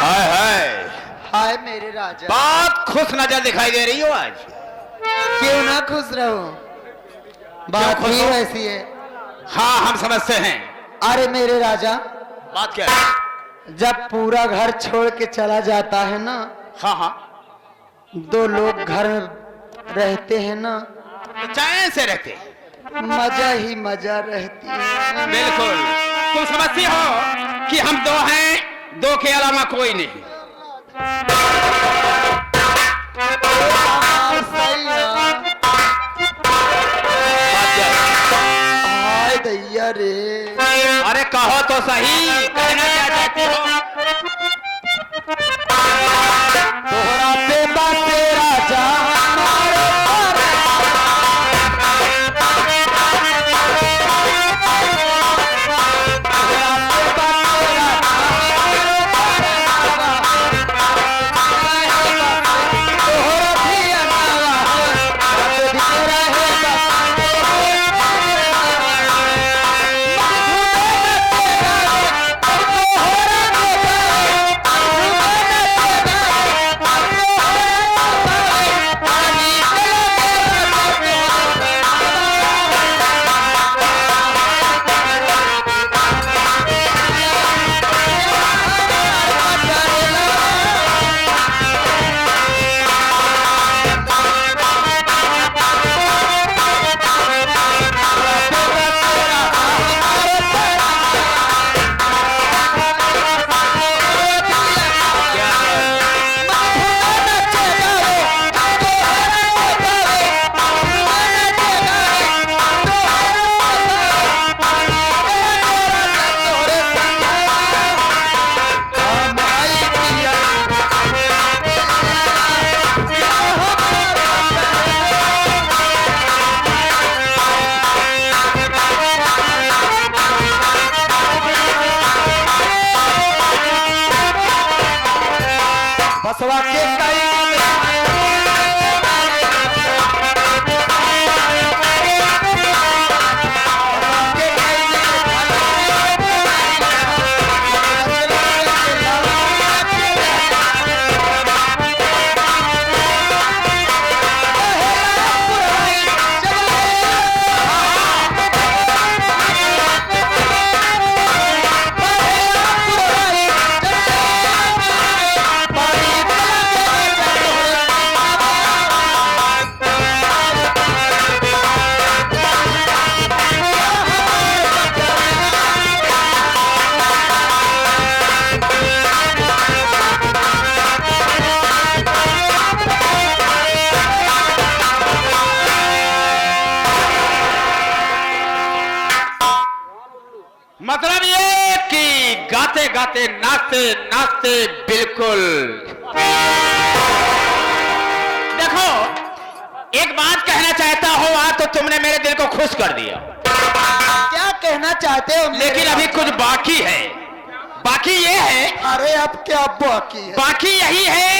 हाय हाय हाय मेरे राजा। बहुत खुश नजर दिखाई दे रही हो आज। क्यों ना खुश रहो, बात खुश ही हो? वैसी है। हाँ हम समझते हैं। अरे मेरे राजा, बात क्या है? जब पूरा घर छोड़ के चला जाता है ना, हाँ हाँ दो लोग घर रहते हैं ना, तो चैन से रहते। मजा ही मजा रहती है। बिल्कुल, तुम समझती हो कि हम दो हैं, दो के अलावा कोई नहीं। सही है। हाय दैया रे। अरे कहो तो सही, कहना क्या चाहती हो? तोहरा पे बाते राजा हमारे बसवा के मतलब ये कि गाते गाते नाचते नाचते बिल्कुल। देखो, एक बात कहना चाहता हूं, आज तो तुमने मेरे दिल को खुश कर दिया। क्या कहना चाहते हो? लेकिन अभी कुछ बाकी है। बाकी ये है, अरे अब क्या बाकी है? बाकी यही है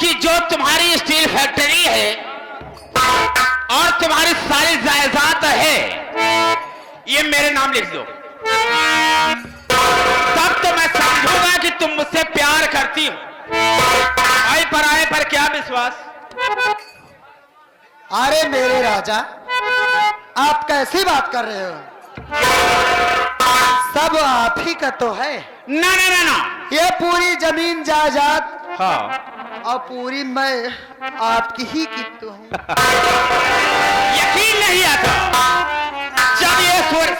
कि जो तुम्हारी स्टील फैक्ट्री है और तुम्हारी सारी जायदाद है, ये मेरे नाम लिख दो। तब तो मैं समझूंगा कि तुम मुझसे प्यार करती हो। आई पर आए पर क्या विश्वास? अरे मेरे राजा, आप कैसी बात कर रहे हो? सब आप ही का तो है। ना ना ना ना, ये पूरी जमीन जायदाद हाँ, और पूरी मैं आपकी ही की तो हूँ। यकीन नहीं आता। जब ये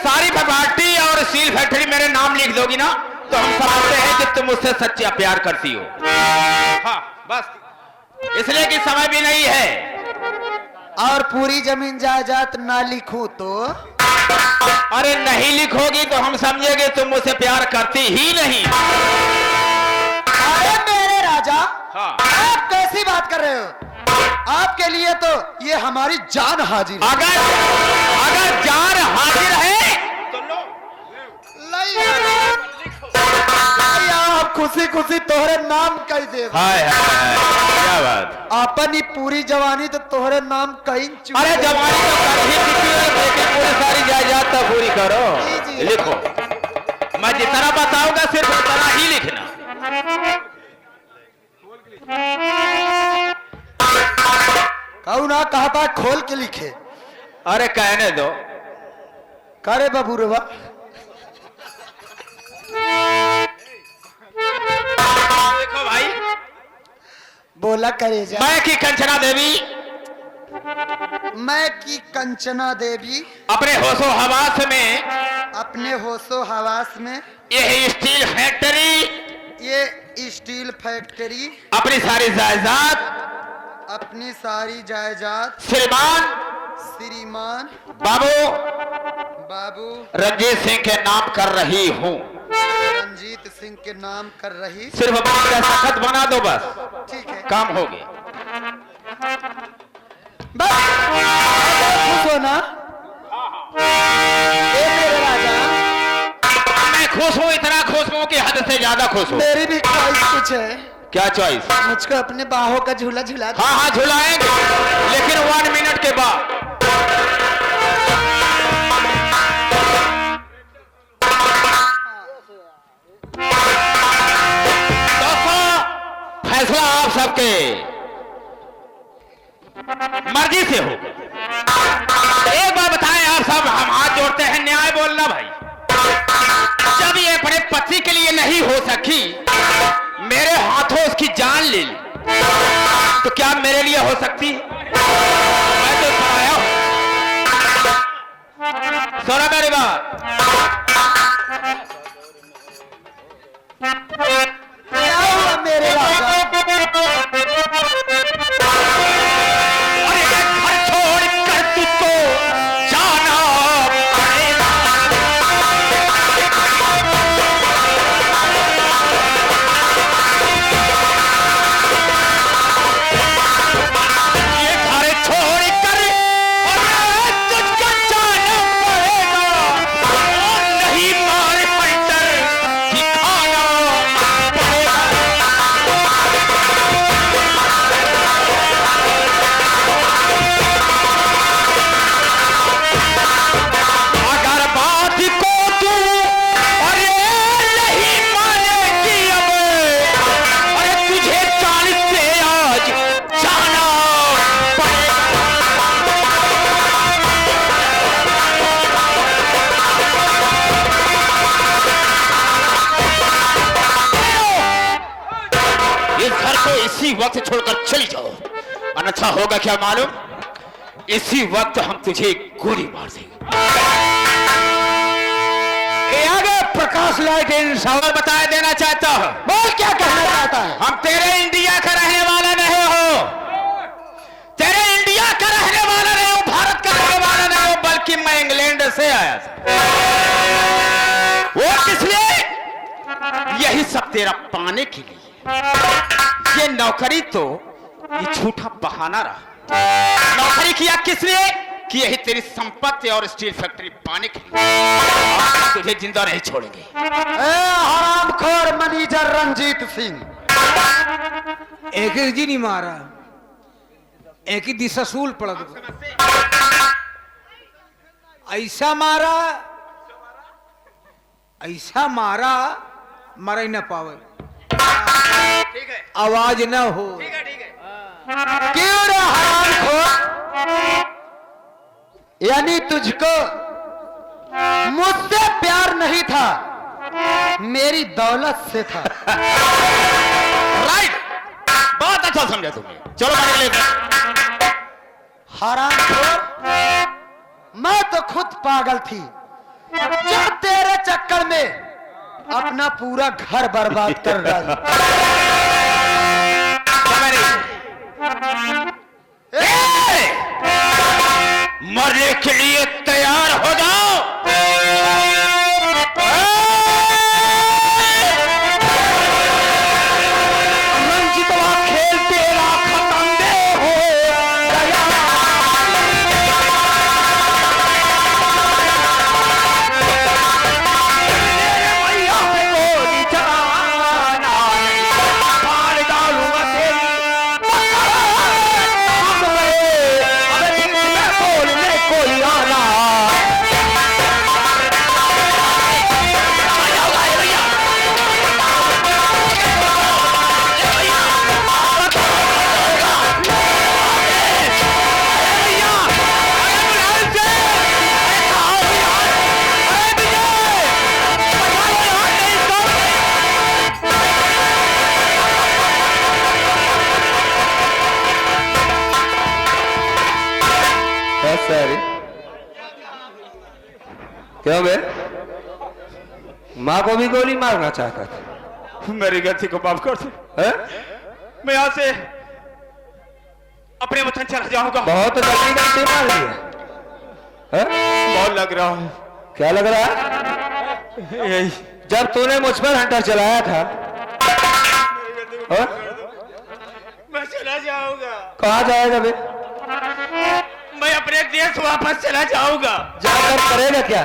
सारी प्रॉपर्टी और स्टील फैक्ट्री मेरे नाम लिख दोगी ना, तो हम समझते हैं कि तुम मुझसे सच्चा प्यार करती हो। हाँ बस, इसलिए कि समय भी नहीं है। और पूरी जमीन जायदाद ना लिखूं तो? अरे नहीं लिखोगी तो हम समझेंगे तुम मुझसे प्यार करती ही नहीं। अरे मेरे राजा, हाँ। आप कैसी बात कर रहे हो? आपके लिए तो ये हमारी जान हाजिर है। अगर जान हाजिर है तो लो। आप खुशी खुशी तोहरे नाम कही दे। हाय हाय, क्या बात। अपनी पूरी जवानी तो तोहरे नाम कहीं चुके। अरे जवानी तो कर ही चुकी है, लेकिन पूरी सारी जायदाद तो पूरी करो। जी, जी। लिखो, मैं जितना बताऊंगा सिर्फ उतना ही लिखना। ना कहता है खोल के लिखे। अरे कहने दो। करे बाबू रे देखो भाई, बोला करे जा। मैं की कंचना देवी, मैं की कंचना देवी अपने होशो हवास में, अपने होशो हवास में ये स्टील फैक्ट्री, ये स्टील फैक्ट्री अपनी सारी जायदाद, अपनी सारी जायदाद श्रीमान बाबू रंजीत सिंह के नाम कर रही हूँ। रंजीत सिंह के नाम कर रही। सिर्फ अपना दस्तखत बना दो बस, ठीक है, काम हो गया। बस खुश हो ना ए मेरे राजा। मैं खुश हूँ, इतना खुश हूँ कि हद से ज्यादा खुश हूँ। मेरी भी ख्वाहिश कुछ है। क्या चॉइस? मुझको अपने बाहों का झूला झूला दो। हाँ हाँ झुलाएंगे, लेकिन 1 मिनट के बाद। दोस्तों, फैसला आप सबके मर्जी से हो। एक बार बताएं आप सब, हम हाथ जोड़ते हैं, न्याय बोलना भाई। जब ये अपने पति के लिए नहीं हो सकी, मेरे हाथों उसकी जान ले ली, तो क्या मेरे लिए हो सकती? मैं तो सुनाया हूं। सुना मेरी बात। क्या हुआ मेरे राजा? अरे घर छोड़ कर तुझको जाना पड़ेगा। ये घर छोड़ कर तुझको जाना पड़ेगा, और नहीं मार पलटर कि खाना पड़ेगा। अगर बात को तू अरे नहीं मानेगी अब, अरे तुझे 40 से आज जाना पड़ेगा। इस घर को इसी वक्त छोड़कर चली जाओ, अन्यथा होगा क्या मालूम? इसी वक्त हम तुझे गोली मार देंगे। आगे प्रकाश लाइट इन सवाल बताया देना चाहता हूं। बोल क्या कहना चाहता है? हम तेरे इंडिया का रहने वाला नहीं हो, तेरे इंडिया का रहने वाला नहीं हो, भारत का रहने वाला नहीं हो, बल्कि मैं इंग्लैंड से आया था। वो किस लिए? यही सब तेरा पाने के लिए। ये नौकरी तो ये झूठा बहाना रहा। नौकरी किया किस लिए? कि यही तेरी संपत्ति और स्टील फैक्ट्री पाने के लिए। आज तुझे जिंदा नहीं छोड़ेंगे। हरामखोर मैनेजर रंजीत सिंह, एक एक जी नहीं मारा, एक ही दिशासूल पड़ दो। ऐसा मारा, ऐसा मारा, मर ही ना पावे, ठीक है, आवाज ना हो। ठीक है, ठीक है। क्यों रे हरामखोर? यानी तुझको मुझसे प्यार नहीं था, मेरी दौलत से था। राइट, बहुत अच्छा समझा तुमने। चलो गाड़ी लेकर। हरामखोर, मैं तो खुद पागल थी जो तेरे चक्कर में अपना पूरा घर बर्बाद कर डाली। मरने के लिए तैयार हो जाओ। रंजीतवा खेल तेरा खत्म दे हो गया। मेरे भैया पे गोली चलाना नहीं, मार डालूंगा तेरी मकान में। अबे बीच में बोलने कोई आना सॉरी। क्यों बे? माँ को भी गोली मारना चाहता था? मेरी गलती को माफ कर दो। है? मैं यहाँ से अपने वतन चला जाऊंगा। बहुत जल्दी गलती मार ली है? बहुत लग रहा है। क्या लग रहा है? यही जब तूने मुझ पर हंटर चलाया था, हाँ? मैं चला जाऊंगा। कहाँ जाएगा बे? मैं अपने देश वापस चला जाऊंगा। जाकर करेगा क्या?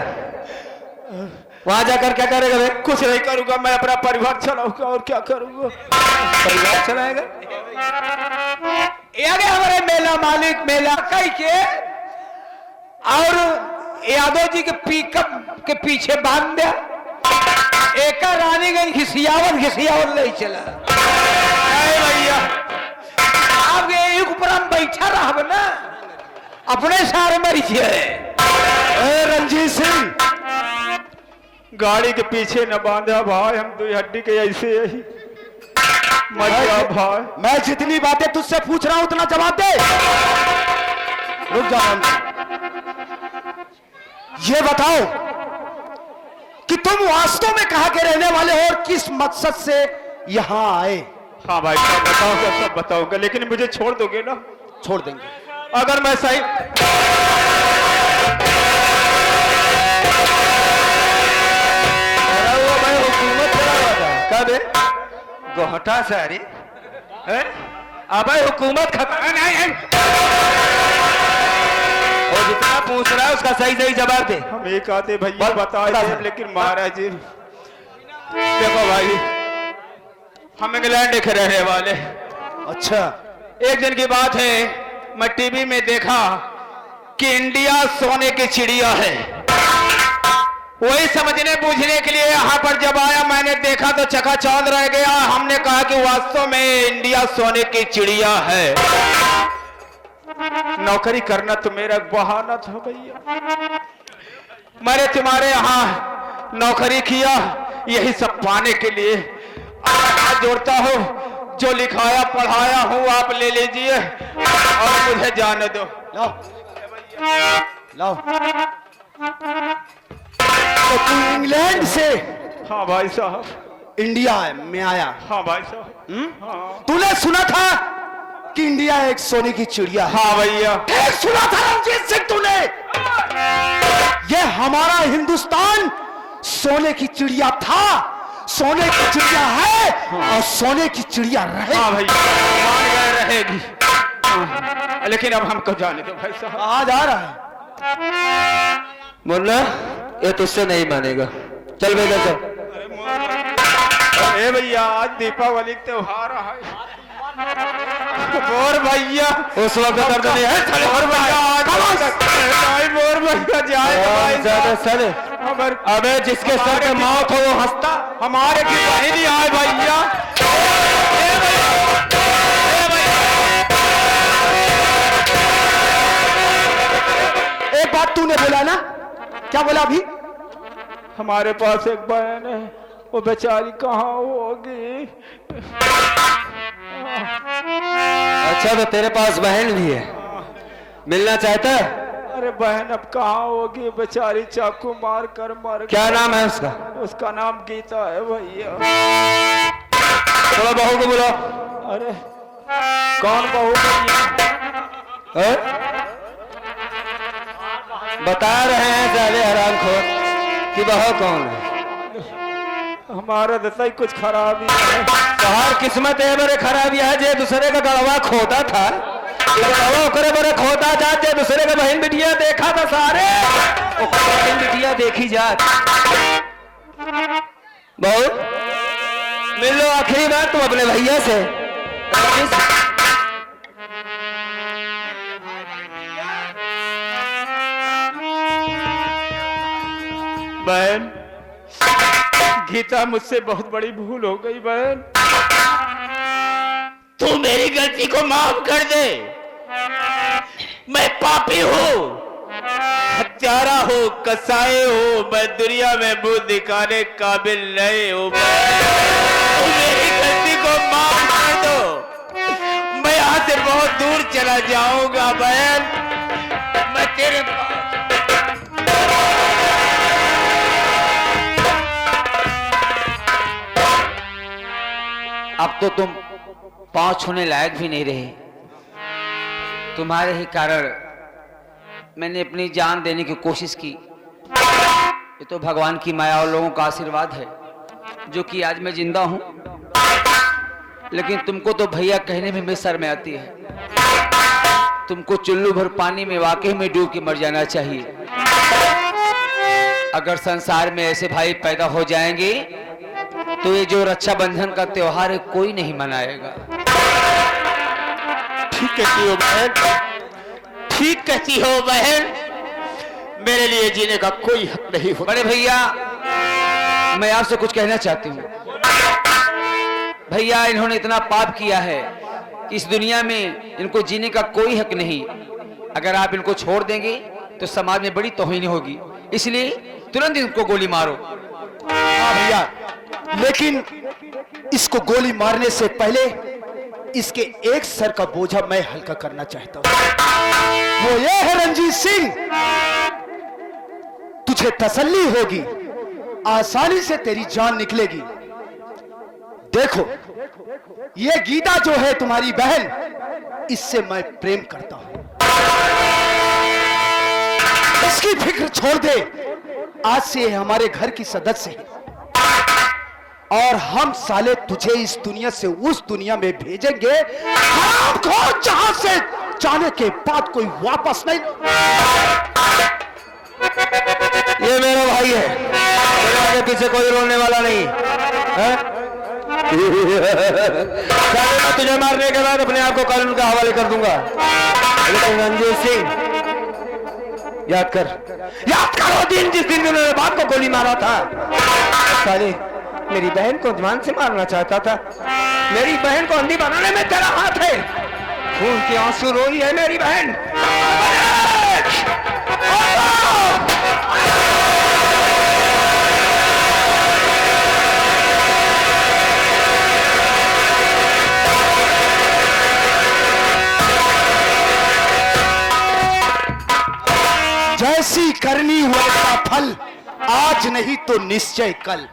वहां जाकर क्या करेगा बे? कुछ नहीं करूंगा, मैं अपना परिवार चलाऊंगा और क्या करूंगा। परिवार चलाएगा? ये आ गए हमारे मेला मालिक मेला कई के, और यादव जी के पिकअप के पीछे बांध दिया। एक रानीगंज घिसियावत ले चला। भैया अब ये ऊपर हम बैठा रहा ना, अपने सारे मरीज रंजीत सिंह, गाड़ी के पीछे न बांधा भाई, हम दो हड्डी के ऐसे यही मर गया भाई। मैं जितनी बातें तुझसे पूछ रहा हूं उतना जवाब दे। रुक जा। ये बताओ कि तुम वास्तव में कहां के रहने वाले हो और किस मकसद से यहां आए? हाँ भाई सब बताऊंगा, लेकिन मुझे छोड़ दोगे ना? छोड़ देंगे। अगर मैं सही हुकूमत चला हुआ था कब? गोहटा सारी है? अब हुकूमत खत्म नहीं। और जितना पूछ रहा है उसका सही सही जवाब दे। हम एक आते भैया बता बताए थे, दे। लेकिन महाराज जी देखो भाई, हम इंग्लैंड के रहने वाले। अच्छा, एक दिन की बात है, मैं टीवी में देखा कि इंडिया सोने की चिड़िया है। वही समझने बूझने के लिए यहाँ पर जब आया, मैंने देखा तो चकाचौंध रह गया। हमने कहा कि वास्तव में इंडिया सोने की चिड़िया है। नौकरी करना तो मेरा बहाना था भैया। मैंने तुम्हारे यहाँ नौकरी किया यही सब पाने के लिए। हाथ जोड़ता हूँ, जो लिखाया पढ़ाया हूँ आप ले लीजिए और मुझे जाने दो। लाओ लाओ। तो तू इंग्लैंड से हाँ भाई साहब। इंडिया में आया? हाँ भाई साहब। हाँ। तूने सुना था कि इंडिया एक सोने की चिड़िया है? हाँ भैया। एक सुना था रंजीत सिंह तूने? ये हमारा हिंदुस्तान सोने की चिड़िया था, सोने की चिड़िया है और सोने की चिड़िया रहे। हाँ भैया, मान गए रहेगी। हाँ, लेकिन अब हमको जाने दो भाई साहब। कहाँ जा रहा है? मुन्ना, ये तुझसे नहीं मानेगा। चल बेटा चल। अरे भैया, आज दीपावली का त्योहार है। बोर भैया उस वक्त दर्द नहीं है। बोर भैया आज बोर भैया जाए सर, अबे जिसके सर पे मौत हो वो हंसता। हमारे की बहनी आए भैया। एक बात तूने बोला ना, क्या बोला अभी? हमारे पास एक बहन है, वो बेचारी कहाँ होगी? अच्छा, तो तेरे पास बहन भी है, मिलना चाहता है? अरे बहन अब कहाँ होगी, बेचारी चाकू मार कर मर गई। क्या नाम है उसका? उसका नाम गीता है भैया। थोड़ा बहू को बुलाओ। अरे कौन बहू भैया? है? बता रहे हैं साले हरामखोर कि बहू कौन है। हमारा दशा ही कुछ खराबी है। तोहार किस्मत है बड़े खराबी है, जे दूसरे का गड़वा खोता था, करे बड़े खोता जा, जे दूसरे का बहन बिटिया देखा था सारे, बहन बिटिया देखी जात। बहू मिल लो आखिरी बार तुम अपने भैया से। बहन गीता, मुझसे बहुत बड़ी भूल हो गई बहन। तू मेरी गलती को माफ कर दे। मैं पापी हूँ, हत्यारा हूँ, कसाई हूँ, मैं दुनिया में मुंह दिखाने काबिल नहीं हूँ। तू मेरी गलती को माफ कर दो। मैं यहाँ से बहुत दूर चला जाऊंगा बहन। मैं तेरे पास। अब तो तुम पांव छूने लायक भी नहीं रहे। तुम्हारे ही कारण मैंने अपनी जान देने की कोशिश की। ये तो भगवान की माया और लोगों का आशीर्वाद है जो कि आज मैं जिंदा हूं। लेकिन तुमको तो भैया कहने में शर्म आती है। तुमको चुल्लू भर पानी में वाकई में डूब के मर जाना चाहिए। अगर संसार में ऐसे भाई पैदा हो जाएंगे तो ये जो रक्षाबंधन का त्योहार है कोई नहीं मनाएगा। ठीक कहती हो बहन, ठीक कहती हो बहन। मेरे लिए जीने का कोई हक नहीं होता। बड़े भैया, मैं आपसे कुछ कहना चाहती हूँ। भैया, इन्होंने इतना पाप किया है कि इस दुनिया में इनको जीने का कोई हक नहीं। अगर आप इनको छोड़ देंगे तो समाज में बड़ी तौहीन होगी। इसलिए तुरंत इनको गोली मारो। हाँ भैया, लेकिन इसको गोली मारने से पहले इसके एक सर का बोझा मैं हल्का करना चाहता हूं। वो ये है रंजीत सिंह, तुझे तसल्ली होगी, आसानी से तेरी जान निकलेगी। देखो, ये गीता जो है तुम्हारी बहन, इससे मैं प्रेम करता हूं। इसकी फिक्र छोड़ दे। आज से ये हमारे घर की सदस्य है और हम साले तुझे इस दुनिया से उस दुनिया में भेजेंगे हरामखोर, जहां से जाने के बाद कोई वापस नहीं। ये मेरा भाई है, मेरे आगे पीछे कोई रोने वाला नहीं है? साले, मैं तुझे मारने के बाद अपने आप को कानून का हवाले कर दूंगा। लेकिन रंजीत सिंह, याद करो दिन जिस दिन उन्होंने बाप को गोली मारा था। साले, मेरी बहन को जान से मारना चाहता था। मेरी बहन को अंधी बनाने में तेरा हाथ है। खून के आंसू रोई है मेरी बहन। जैसी करनी वैसा फल, आज नहीं तो निश्चय कल।